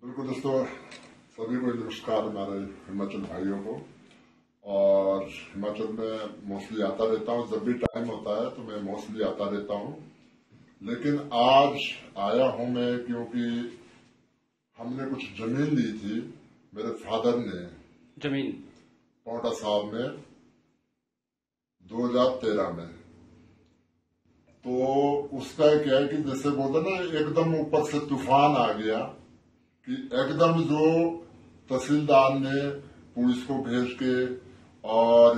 बिल्कुल दोस्तों, सभी को नमस्कार हमारे हिमाचल भाइयों को। और हिमाचल में मोस्टली आता रहता हूँ, जब भी टाइम होता है तो मैं मोस्टली आता रहता हूँ। लेकिन आज आया हूँ मैं क्योंकि हमने कुछ जमीन ली थी, मेरे फादर ने जमीन पांवटा साहब में 2013 में। तो उसका क्या है कि जैसे बोलते ना, एकदम ऊपर से तूफान आ गया कि एकदम जो तहसीलदार ने पुलिस को भेज के और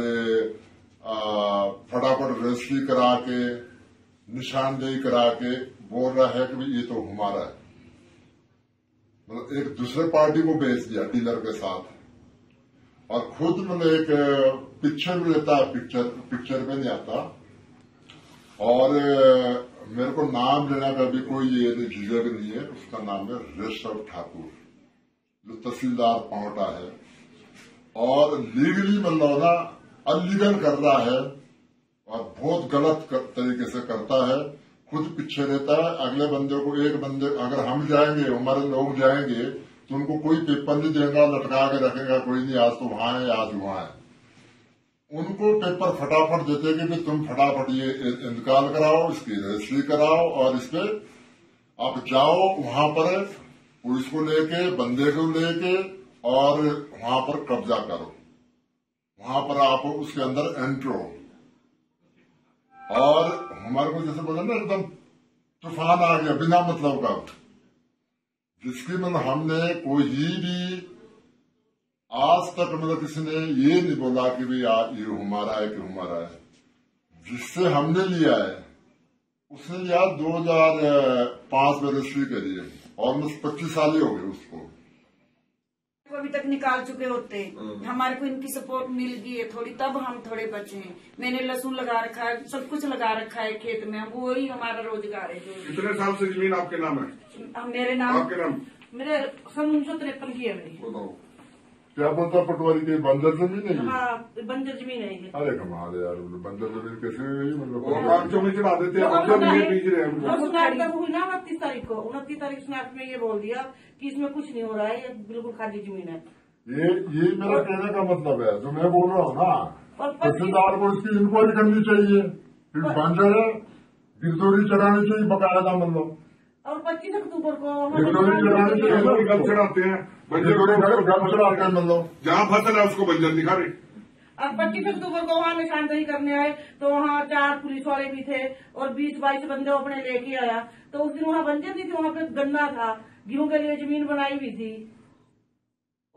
फटाफट रजिस्ट्री करा के निशानदेही करा के बोल रहा है कि ये तो हमारा है। मतलब एक दूसरे पार्टी को बेच दिया डीलर के साथ। और खुद मतलब एक पिक्चर में रहता है, पिक्चर में नहीं आता। और मेरे को नाम लेना का भी कोई ये झिझक नहीं है। उसका नाम है ऋषभ ठाकुर, जो तहसीलदार पांवटा है। और लीगली मतलब ना अनलीगल कर रहा है और बहुत गलत तरीके से करता है। खुद पीछे रहता है, अगले बंदे को, एक बंदे अगर हम जाएंगे, हमारे लोग जाएंगे तो उनको कोई पेपर नहीं देगा, लटका के रखेगा, कोई नहीं आज तो वहां है आज वहां है। उनको पेपर फटाफट देते कि भी तुम फटाफट ये इंतकाल कराओ, इसकी रजिस्ट्री कराओ और इस पे आप जाओ वहां पर पुलिस को लेके, बंदे को लेके और वहां पर कब्जा करो, वहां पर आप उसके अंदर एंटर हो। और हमारे को जैसे बोले ना, एकदम तूफान आ गया बिना मतलब का, जिसकी मतलब हमने कोई भी आज तक मतलब किसी ने ये नहीं बोला कि भाई ये हमारा है कि हमारा है। जिससे हमने लिया है उसने लिया 2005 में रजिस्ट्री करी है, ऑलमोस्ट 25 साल ही हो गए उसको। अभी तक निकाल चुके होते, हमारे को इनकी सपोर्ट मिल गई है थोड़ी, तब हम थोड़े बचे हैं। मैंने लहसुन लगा रखा है, सब कुछ लगा रखा है खेत में, वही हमारा रोजगार है। कितने साल से जमीन आपके नाम है? मेरे नाम, आपके नाम? मेरे सन 1953 की है मेरी। बताओ क्या बोलता पटवारी की बंजर जमीन है? हाँ, बंजर जमीन है ये। अरे कमाल है यार, बंजर जमीन कैसे हुई? मतलब जो में चढ़ा देते हैं, बीज रहे हैं। 29 तारीख को 29 तारीख से आपने ये बोल दिया कि इसमें कुछ नहीं हो रहा है, ये बिल्कुल खाली जमीन है। ये मेरा कहने का मतलब है, जो मैं बोल रहा हूँ ना, तहसीलदार को इसकी इंक्वायरी करनी चाहिए, फिर बंजर है गिरदौरी चढ़ानी चाहिए बकायदा। मतलब और 25 अक्टूबर को गिरदौरी चढ़ानी चाहिए, गम चढ़ाते हैं, गम चढ़ाते हैं। मतलब जहाँ फसल है उसको बंजर दिखा रहे। अब 25 अक्टूबर को वहाँ निशानदेही करने आए तो वहाँ 4 पुलिस वाले भी थे और 20-22 बंदे अपने लेके आया। तो उस दिन वहाँ बंजर नहीं थे, वहाँ पे गन्ना था, गेहूं के लिए जमीन बनाई हुई थी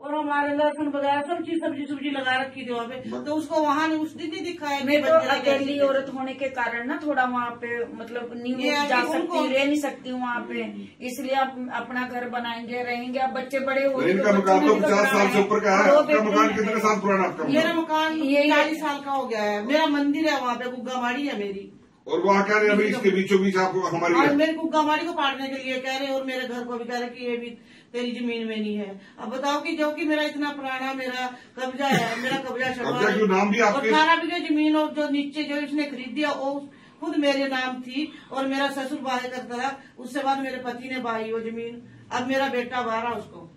और हमारे लहसुन वगैरह सब चीज सब्जी लगा रखी थी वहाँ पे। तो उसको वहाँ ने उस दिन नहीं दिखाया। मैं तो अकेली औरत होने के कारण ना थोड़ा वहाँ पे मतलब नहीं जा सकती, रह नहीं सकती वहाँ पे, इसलिए आप अपना घर बनाएंगे, रहेंगे। अब बच्चे बड़े हो गए। इनका मकान तो 50 साल से ऊपर का है। आपका मकान कितने साल पुराना? आपका मेरा मकान 40 साल का हो गया है। मेरा मंदिर है वहाँ पे, गुग्गामाड़ी है मेरी। और वहाँ कह रहे हैं अभी इसके बीचों बीच आपको हमारी मेरे गुग्गामाड़ी को पाटने के लिए कह रहे और मेरे घर को भी कह रहे कि ये भी तेरी जमीन में नहीं है। अब बताओ कि जो कि मेरा इतना पुराना मेरा कब्जा है, मेरा कब्जा क्यों नाम भी आपके? 18 बीघे जमीन और जो नीचे जो इसने खरीद दिया वो खुद मेरे नाम थी और मेरा ससुर बाहर करता था। उससे बाद मेरे पति ने बाई वो जमीन। अब मेरा बेटा बाहर, उसको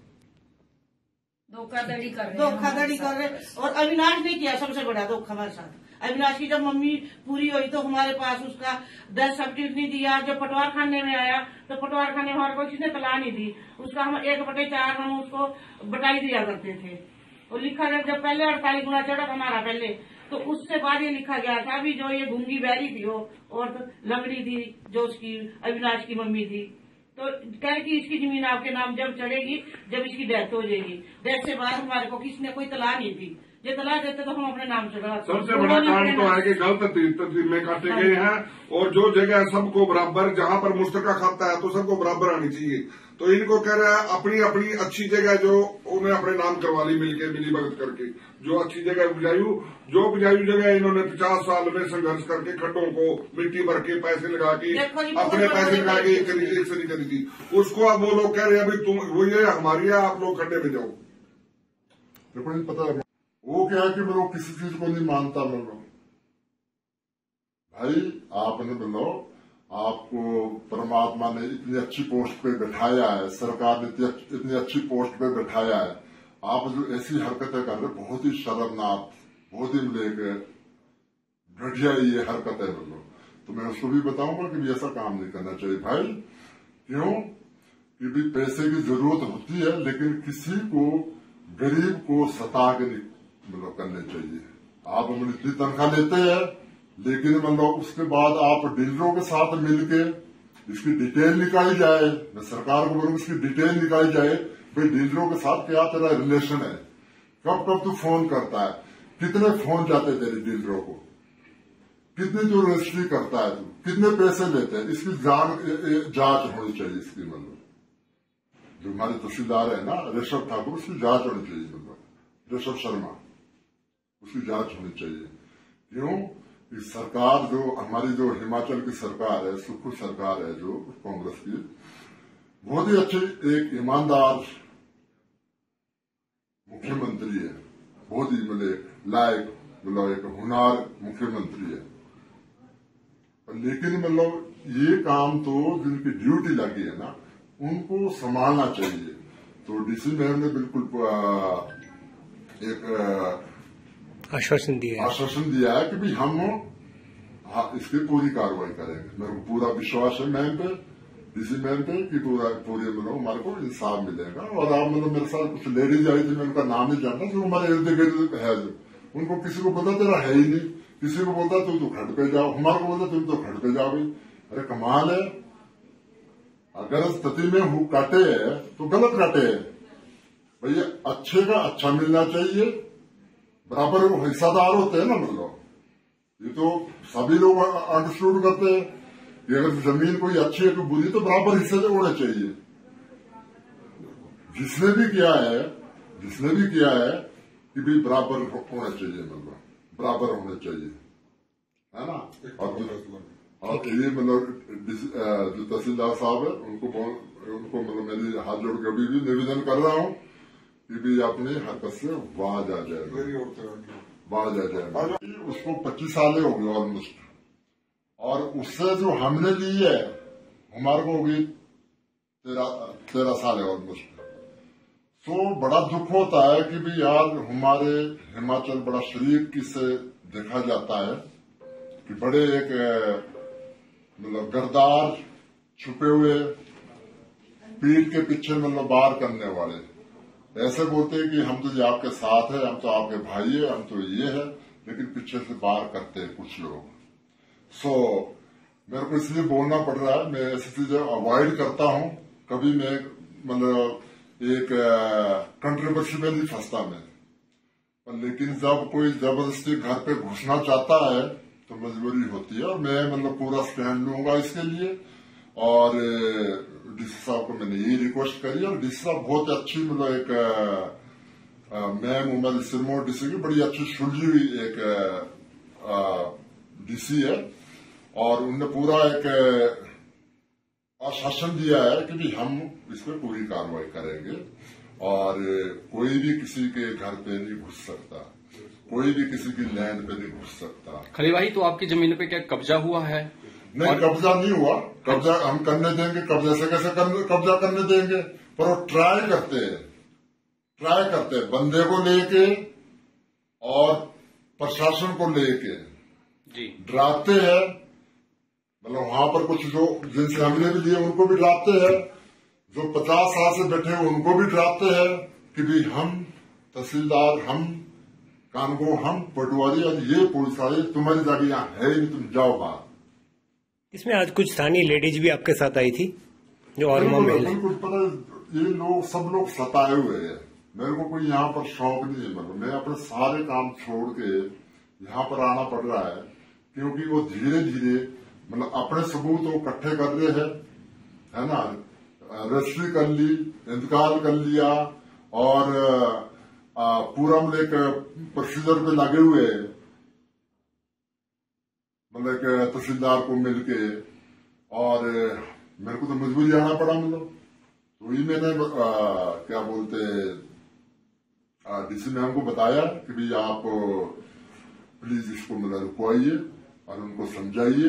धोखाधड़ी कर रहे। और अविनाश ने किया सबसे बड़ा धोखा हमारे साथ। अविनाश की जब मम्मी पूरी हुई तो हमारे पास उसका 10 सर्टिफिकेट नहीं दिया। जब पटवार खाने में आया तो पटवार खाने हमारे को किसने तला नहीं दी, उसका हम 1/4 हम उसको बटाई दिया करते थे। और लिखा गया जब पहले 48 गुना चढ़ा हमारा पहले, तो उससे बाद ये लिखा गया था अभी जो ये गूंगी बहरी थी वो और लंगड़ी थी जो उसकी अविनाश की मम्मी थी, तो कह रही कि इसकी जमीन आपके नाम जब चढ़ेगी जब इसकी डेथ हो जाएगी। डेथ से बाद हमारे को किसने कोई तला नहीं दी, ये तला देते तो हम अपने नाम चढ़ा। सबसे बड़ा काम तो है कि गलत तस्वीर काटे गए हैं और जो जगह सबको बराबर, जहाँ पर मुश्तरका खाता है तो सबको बराबर आनी चाहिए। तो इनको कह रहा है अपनी अपनी अच्छी जगह जो उन्हें अपने नाम करवा ली मिलके, मिली भगत करके, जो अच्छी जगह उपजाऊ जगह इन्होंने 50 साल में संघर्ष करके खड्डों को मिट्टी भर के पैसे लगा के अपने पैसे लगा के एक सदी करी थी, उसको अब वो लोग कह रहे हैं अभी तुम वो ये हमारी है, आप लोग खड्डे में जाओ। पता है वो क्या है कि मैं लोग किसी चीज को नहीं मानता। मैं लोग भाई आपने बोलो आपको परमात्मा ने इतनी अच्छी पोस्ट पे बैठाया है, सरकार ने इतनी अच्छी पोस्ट पे बैठाया है, आप जो ऐसी हरकतें कर रहे, बहुत ही शर्मनाक, बहुत ही घटिया ये हरकत है। तो मैं उसको भी बताऊंगा कि ऐसा काम नहीं करना चाहिए भाई। क्यों कि भी पैसे की जरूरत होती है, लेकिन किसी को गरीब को सता के नहीं करने चाहिए। आप इतनी तनख्वाह लेते हैं, लेकिन उसके बाद आप डीलरों के साथ मिलके इसकी डिटेल निकाली जाए। मैं सरकार को बोलूंगा इसकी डिटेल निकाली जाए, भाई डीलरों के साथ क्या तेरा रिलेशन है, कब कब तू फोन करता है, कितने फोन जाते तेरे डीलरों को, कितनी जो रजिस्ट्री करता है तू, कितने पैसे लेते हैं, इसकी जांच होनी चाहिए। इसकी जो हमारे तहसीलदार है ना ऋषभ ठाकुर, उसकी जांच होनी चाहिए। ऋषभ शर्मा, उसकी जांच होनी चाहिए। क्यों कि सरकार जो हमारी जो हिमाचल की सरकार है, सुखू सरकार है जो कांग्रेस की, बहुत ही अच्छी एक ईमानदार मुख्यमंत्री है, बहुत ही लायक एक हुनर मुख्यमंत्री है। लेकिन ये काम तो जिनकी ड्यूटी लगी है ना, उनको संभालना चाहिए। तो डीसी मैम ने बिल्कुल एक आश्वासन दिया है कि भाई हम इसकी पूरी कार्रवाई करेंगे। मेरे को पूरा विश्वास है मैम पे, डीसी मैम पे, कि पूरी हमारे को इंसाफ मिलेगा। और आप मेरे साथ कुछ लेडीज आई थी, मैं उनका नाम नहीं जानता, जो हमारे इर्द गिर्द है, जो उनको किसी को पता तेरा है ही नहीं, किसी को बोलता तुम तो खड़ पे जाओ, हमारे को बोलता तुम तो खड़ पे जाओ। अरे कमाल है, अगर स्थिति में काटे है तो गलत काटे है भैया। अच्छे का अच्छा मिलना चाहिए, बराबर वो हिस्सादार होते हैं ना। ये तो सभी लोग अंडरस्टूड करते हैं कि अगर जमीन कोई अच्छी है तो बुरी, तो बराबर हिस्से होने चाहिए। जिसने भी किया है कि भी बराबर होना चाहिए, बराबर होने चाहिए, है ना। और ये जो तहसीलदार साहब है उनको मेरी हाथ जोड़ के अभी भी निवेदन कर रहा हूँ कि भी अपनी हरकत से बाज आ जाए। उसको 25 साल हो गए ऑलमोस्ट, और उससे जो हमने ली है हमारे को होगी 13 साल है ऑलमोस्ट। तो बड़ा दुख होता है कि भी यार हमारे हिमाचल बड़ा शरीफ से देखा जाता है कि बड़े एक गरदार, छुपे हुए, पीठ के पीछे बार करने वाले ऐसे बोलते हैं कि हम तो ये आपके साथ है, हम तो आपके भाई है, हम तो ये है, लेकिन पीछे से बार करते हैं कुछ लोग। मेरे को इसलिए बोलना पड़ रहा है, मैं ऐसी चीजें अवॉइड करता हूँ। कभी मैं एक कंट्रोवर्सी में नहीं फंसता मैं, लेकिन जब कोई जबरदस्ती घर पे घुसना चाहता है तो मजबूरी होती है, और मैं पूरा स्टैंड लूंगा इसके लिए। और डीसी साहब को मैंने यही रिक्वेस्ट करी, और डीसी साहब बहुत अच्छी एक मैम उमर सिरमौर डीसी की बड़ी अच्छी सुलझी हुई एक डीसी है, और उनने पूरा एक आश्वासन दिया है कि भी हम इसमें पूरी कार्रवाई करेंगे, और कोई भी किसी के घर पे नहीं घुस सकता, कोई भी किसी की लैंड पे नहीं घुस सकता। खली भाई, तो आपकी जमीन पे क्या कब्जा हुआ है? नहीं, कब्जा नहीं हुआ। कब्जा हम करने देंगे, कब्जे से कैसे कब्जा करने देंगे? पर वो ट्राई करते हैं बंदे को लेके और प्रशासन को लेके डराते हैं। वहां पर कुछ जो जिनसे हमने भी लिए उनको भी डराते हैं, जो 50 साल से बैठे हैं उनको भी डराते हैं कि भी हम तहसीलदार, हम कानगो, हम पटवारी, और ये पुलिस वाले तुम्हारी जगह यहाँ है ही, तुम जाओ बाहर। इसमें आज कुछ स्थानीय लेडीज भी आपके साथ आई थी जो और बिल्कुल पता, ये लोग सब लोग सताए हुए हैं। मेरे को कोई यहाँ पर शौक नहीं है, मैं अपने सारे काम छोड़ के यहाँ पर आना पड़ रहा है, क्योंकि वो धीरे धीरे अपने सबूत तो इकट्ठे कर रहे हैं, है ना। रजिस्ट्री कर ली, इंतकाल कर लिया, और पूरा एक प्रोसीजर पे लगे हुए, तहसीलदार को मिलके, और मेरे को तो मजबूरी आना पड़ा। तो ही मैंने क्या बोलते डीसी मैम को बताया कि भाई आप प्लीज इसको रुकवाइए और उनको समझाइए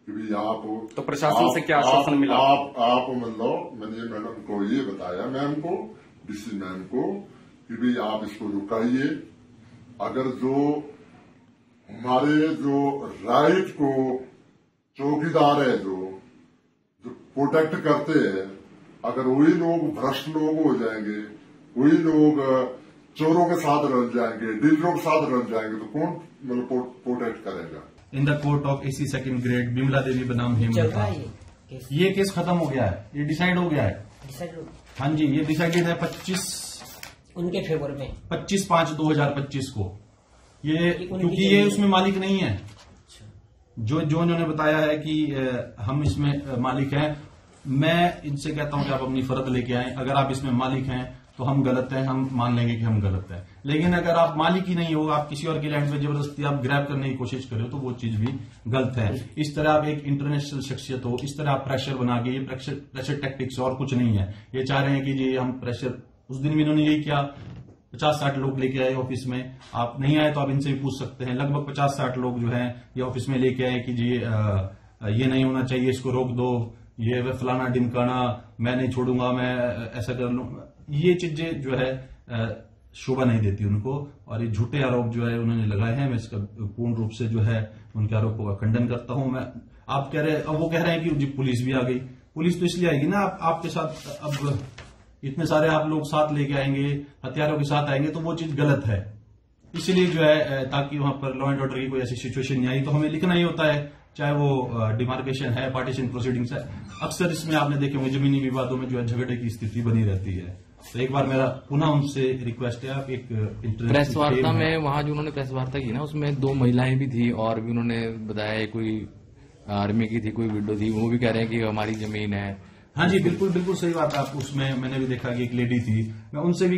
कि भी आप तो प्रशासन से क्या आश्वासन मिला? आप मतलब मैंने मैडम को ये बताया, मैम को, डीसी मैम को, कि भी आप इसको रुकाइए। अगर जो हमारे जो राइट को चौकीदार है, जो प्रोटेक्ट करते हैं, अगर वही लोग भ्रष्ट लोग हो जाएंगे, वही लोग चोरों के साथ रल जाएंगे, डीलरों के साथ रल जाएंगे, तो कौन मतलब प्रोटेक्ट करेगा? In the court of AC second grade Bimla Devi बनाम हेमलता, ये केस खत्म हो गया है, ये डिसाइड हो गया है। हाँ जी, ये डिसाइडेड है 25 उनके फेवर में 25/5/2025 को। ये क्योंकि ये उसमें मालिक नहीं है, जो इन्होंने बताया है कि हम इसमें मालिक हैं। मैं इनसे कहता हूं कि आप अपनी फर्द लेके आए, अगर आप इसमें मालिक हैं तो हम गलत हैं, हम मान लेंगे कि हम गलत हैं। लेकिन अगर आप मालिक ही नहीं हो, आप किसी और की लैंड में जबरदस्ती आप ग्रैब करने की कोशिश कर रहे हो, तो वो चीज भी गलत है। इस तरह आप एक इंटरनेशनल शख्सियत हो, इस तरह आप प्रेशर बना के, ये प्रेशर टैक्टिक्स और कुछ नहीं है। ये चाह रहे हैं कि जी हम प्रेशर, उस दिन भी इन्होंने यही किया, 50-60 लोग लेके आए ऑफिस में। आप नहीं आए तो आप इनसे भी पूछ सकते हैं, लगभग 50-60 लोग जो है ये ऑफिस में लेके आए कि जी ये नहीं होना चाहिए, इसको रोक दो, ये फलाना ढिमकाना, मैं नहीं छोड़ूंगा, मैं ऐसा कर लूंगा। ये चीजें जो है शोभा नहीं देती उनको, और ये झूठे आरोप जो है उन्होंने लगाए हैं। मैं इसका पूर्ण रूप से जो है उनके आरोपों का खंडन करता हूं। मैं आप कह रहे, अब वो कह रहे हैं कि जी पुलिस भी आ गई। पुलिस तो इसलिए आएगी ना, आपके साथ अब इतने सारे आप लोग साथ लेके आएंगे, हथियारों के साथ आएंगे, तो वो चीज गलत है। इसलिए जो है ताकि वहां पर लॉ एंड ऑर्डर की कोई ऐसी सिचुएशन नहीं आई, तो हमें लिखना ही होता है, चाहे वो डिमार्केशन है, पार्टीशन प्रोसीडिंग्स है। अक्सर इसमें आपने देखे होंगे जमीनी विवादों में जो है झगड़े की स्थिति बनी रहती है। तो एक बार मेरा पुनः उनसे रिक्वेस्ट है, आप एक प्रेस वार्ता में, वहां जो उन्होंने प्रेस वार्ता की ना, उसमें 2 महिलाएं भी थी, और भी उन्होंने बताया कोई आर्मी की थी, कोई विडो थी, वो भी कह रहे हैं कि हमारी जमीन है। हाँ जी, बिल्कुल बिल्कुल सही बात है। आप उसमें मैंने भी देखा कि एक लेडी थी। मैं उनसे भी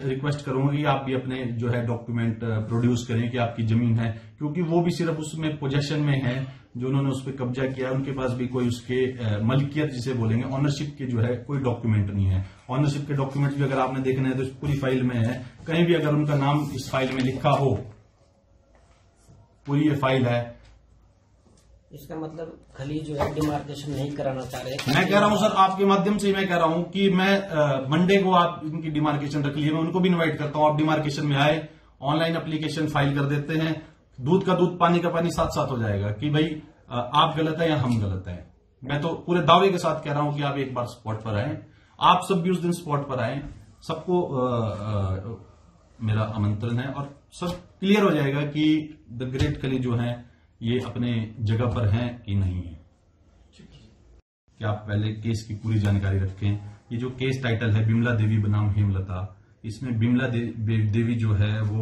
रिक्वेस्ट करूंगा कि आप भी अपने जो है डॉक्यूमेंट प्रोड्यूस करें कि आपकी जमीन है, क्योंकि वो भी सिर्फ उसमें पोजेशन में है, जो उन्होंने उस पर कब्जा किया, उनके पास भी कोई उसके मलिकियत जिसे बोलेंगे, ऑनरशिप के जो है कोई डॉक्यूमेंट नहीं है। ऑनरशिप के डॉक्यूमेंट भी अगर आपने देखना है तो पूरी फाइल में है, कहीं भी अगर उनका नाम इस फाइल में लिखा हो, पूरी ये फाइल है। इसका मतलब खली जो है डिमार्केशन नहीं कराना चाह रहे। मैं कह रहा हूं सर, आपके माध्यम से मैं कह रहा हूं कि मैं मंडे को आप इनकी डिमार्केशन रख लिए, मैं उनको भी इनवाइट करता हूं, आप डिमार्केशन में आए, ऑनलाइन एप्लीकेशन फाइल कर देते हैं, दूध का दूध पानी का पानी साथ साथ हो जाएगा कि भाई आप गलत है या हम गलत है। मैं तो पूरे दावे के साथ कह रहा हूं कि आप एक बार स्पॉट पर आए, आप सब भी उस दिन स्पॉट पर आए, सबको मेरा आमंत्रण है, और सब क्लियर हो जाएगा कि द ग्रेट खली जो है ये अपने जगह पर हैं कि नहीं है। कि आप पहले केस की पूरी जानकारी रखें। ये जो केस टाइटल है बिमला देवी बनाम हेमलता, इसमें बिमला देवी जो है वो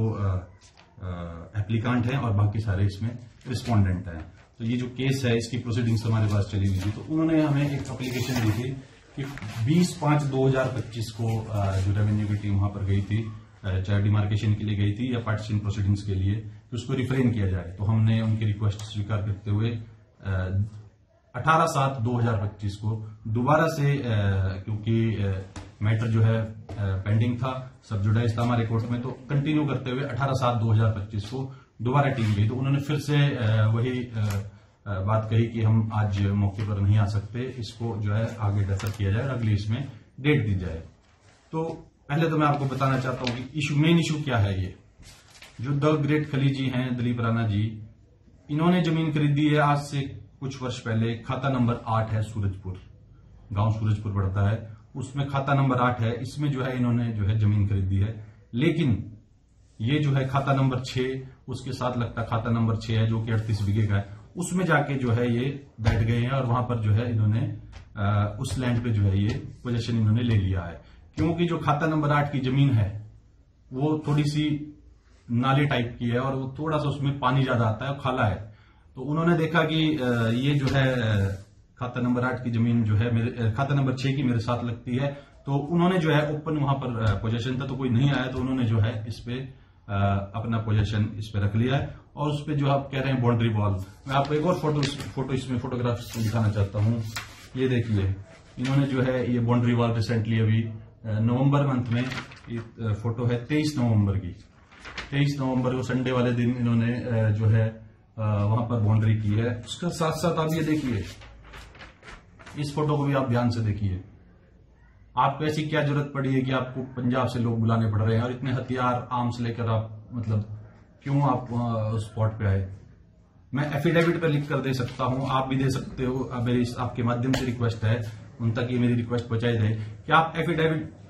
एप्लीकांट है और बाकी सारे इसमें रिस्पोंडेंट हैं। तो ये जो केस है इसकी प्रोसीडिंग्स हमारे पास चली हुई थी, तो उन्होंने हमें एक एप्लीकेशन दी थी कि 20/5/2025 को जो रेवेन्यू की टीम वहां पर गई थी, चाहे डिमार्केशन के लिए गई थी या पार्टीशन प्रोसीडिंग्स के लिए, तो उसको रिफ्रेन किया जाए। तो हमने उनकी रिक्वेस्ट स्वीकार करते हुए 18/7/2025 को दोबारा से, क्योंकि मैटर जो है पेंडिंग था, सब जुडाइज था हमारे कोर्ट में, तो कंटिन्यू करते हुए 18/7/2025 को दोबारा टीम गई। तो उन्होंने फिर से वही बात कही कि हम आज मौके पर नहीं आ सकते, इसको जो है आगे डेफर किया जाए और अगली इसमें डेट दी जाए। तो पहले तो मैं आपको बताना चाहता हूं कि मेन इशू क्या है। ये जो द ग्रेट खली जी हैं, दिलीप राणा जी, इन्होंने जमीन खरीदी है आज से कुछ वर्ष पहले। खाता नंबर 8 है, सूरजपुर, गांव सूरजपुर पड़ता है, उसमें खाता नंबर 8 है। इसमें जो है इन्होंने जो है जमीन खरीदी है, लेकिन ये जो है खाता नंबर 6, उसके साथ लगता खाता नंबर 6 है जो कि 38 बीघे का है, उसमें जाके जो है ये बैठ गए हैं और वहां पर जो है इन्होंने उस लैंड पे जो है ये पोजीशन इन्होंने ले लिया है। क्योंकि जो खाता नंबर 8 की जमीन है वो थोड़ी सी नाली टाइप की है और वो थोड़ा सा उसमें पानी ज्यादा आता है, खाला है। तो उन्होंने देखा कि ये जो है खाता नंबर 8 की जमीन जो है मेरे खाता नंबर 6 की मेरे साथ लगती है, तो उन्होंने जो है ओपन वहां पर पोजीशन था, तो कोई नहीं आया, तो उन्होंने जो है इस पे अपना पोजीशन इस पे रख लिया है। और उस पे जो आप कह रहे हैं बाउंड्री वॉल, मैं आपको एक और फोटो इसमें फोटोग्राफ दिखाना चाहता हूं। ये देखिए, इन्होंने जो है ये बाउंड्री वॉल रिसेंटली अभी नवंबर मंथ में, ये फोटो है 23 नवंबर की, 23 नवंबर को संडे वाले दिन इन्होंने जो है वहां पर बाउंड्री की है। उसके साथ साथ आप ये देखिए, इस फोटो को भी आप ध्यान से देखिए। आपको ऐसी क्या जरूरत पड़ी है कि आपको पंजाब से लोग बुलाने पड़ रहे हैं और इतने हथियार आर्म्स लेकर आप मतलब क्यों आप उस स्पॉट पे आए? मैं एफिडेविट पर लिख कर दे सकता हूं, आप भी दे सकते हो। मेरी आपके माध्यम से रिक्वेस्ट है, उन तक ये मेरी रिक्वेस्ट पहुंचाई जाए कि आप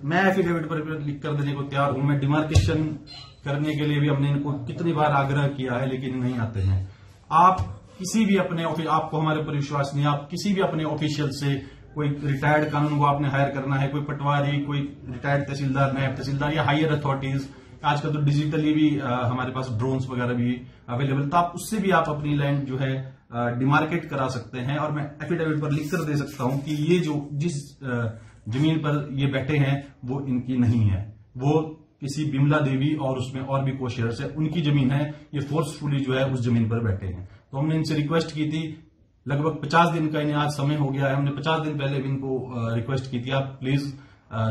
मैं एफिडेविट पर लिख कर देने को तैयार हूं। मैं डिमार्केशन करने के लिए भी हमने इनको कितनी बार आग्रह किया है, लेकिन नहीं आते हैं। आप किसी भी अपने ऑफिस, आपको हमारे ऊपर विश्वास नहीं, आप किसी भी अपने ऑफिशियल से, कोई रिटायर्ड कानून को आपने हायर करना है, कोई पटवारी, कोई रिटायर्ड तहसीलदार, नायब तहसीलदार या हायर अथॉरिटीज, आजकल तो डिजिटली भी हमारे पास ड्रोन्स वगैरह भी अवेलेबल, तो आप उससे भी आप अपनी लैंड जो है डिमार्केट करा सकते हैं। और मैं एफिडेविट पर लिख कर दे सकता हूं कि ये जो जिस जमीन पर ये बैठे हैं वो इनकी नहीं है, वो किसी बिमला देवी और उसमें और भी कोशेयर्स है, उनकी जमीन है। ये फोर्सफुली जो है उस जमीन पर बैठे हैं। तो हमने इनसे रिक्वेस्ट की थी, लगभग 50 दिन का इन्हें आज समय हो गया है। हमने 50 दिन पहले भी इनको रिक्वेस्ट की थी, आप प्लीज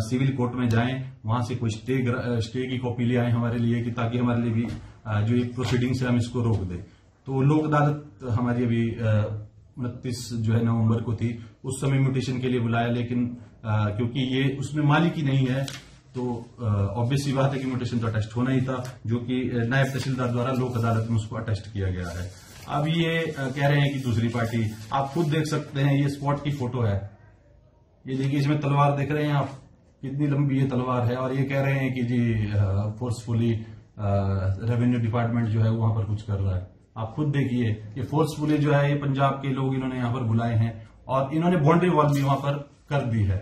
सिविल कोर्ट में जाएं, वहां से कोई स्टे की कॉपी ले आए हमारे लिए, कि ताकि हमारे लिए भी जो ये प्रोसीडिंग्स है हम इसको रोक दें। तो लोक अदालत हमारी अभी 29 जो है नवंबर को थी, उस समय म्यूटेशन के लिए बुलाया, लेकिन क्योंकि ये उसमें मालिकी नहीं है तो ऑब्वियस सी बात है कि म्यूटेशन तो अटेस्ट होना ही था, जो कि नायब तहसीलदार द्वारा लोक अदालत में उसको अटेस्ट किया गया है। अब ये कह रहे हैं कि दूसरी पार्टी, आप खुद देख सकते हैं, ये स्पॉट की फोटो है, ये देखिए, इसमें तलवार देख रहे हैं आप, कितनी लंबी ये तलवार है। और ये कह रहे हैं कि जी फोर्सफुली रेवेन्यू डिपार्टमेंट जो है वहां पर कुछ कर रहा है। आप खुद देखिए, ये फोर्सफुली जो है ये पंजाब के लोग इन्होंने यहां पर बुलाए हैं और इन्होंने बाउंड्री वॉल भी वहां पर कर दी है।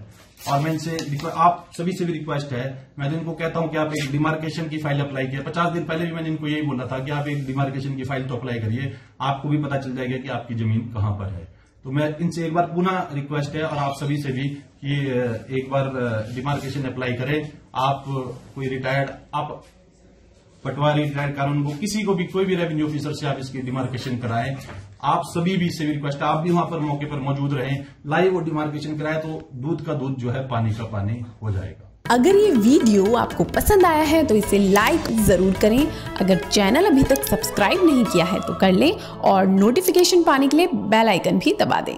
और मैं इनसे, आप सभी से भी रिक्वेस्ट है, मैं इनको कहता हूं कि आप एक डिमार्केशन की फाइल अप्लाई किया। 50 दिन पहले भी मैंने इनको यही बोला था कि आप एक डिमार्केशन की फाइल तो अप्लाई करिए, आपको भी पता चल जाएगा कि आपकी जमीन कहां पर है। तो मैं इनसे एक बार पुनः रिक्वेस्ट है, और आप सभी से भी, कि एक बार डिमार्केशन अप्लाई करें। आप कोई रिटायर्ड, आप पटवारी, रिटायर्ड कानून को, किसी को भी, कोई भी रेवेन्यू ऑफिसर से आप इसकी डिमार्केशन कराएं। आप सभी भी से भी रिक्वेस्ट है, आप भी वहां पर मौके पर मौजूद रहें, लाइव वो डिमार्केशन कराएं, तो दूध का दूध जो है पानी का पानी हो जाएगा। अगर ये वीडियो आपको पसंद आया है तो इसे लाइक जरूर करें। अगर चैनल अभी तक सब्सक्राइब नहीं किया है तो कर लें और नोटिफिकेशन पाने के लिए बेल आइकन भी दबा दें।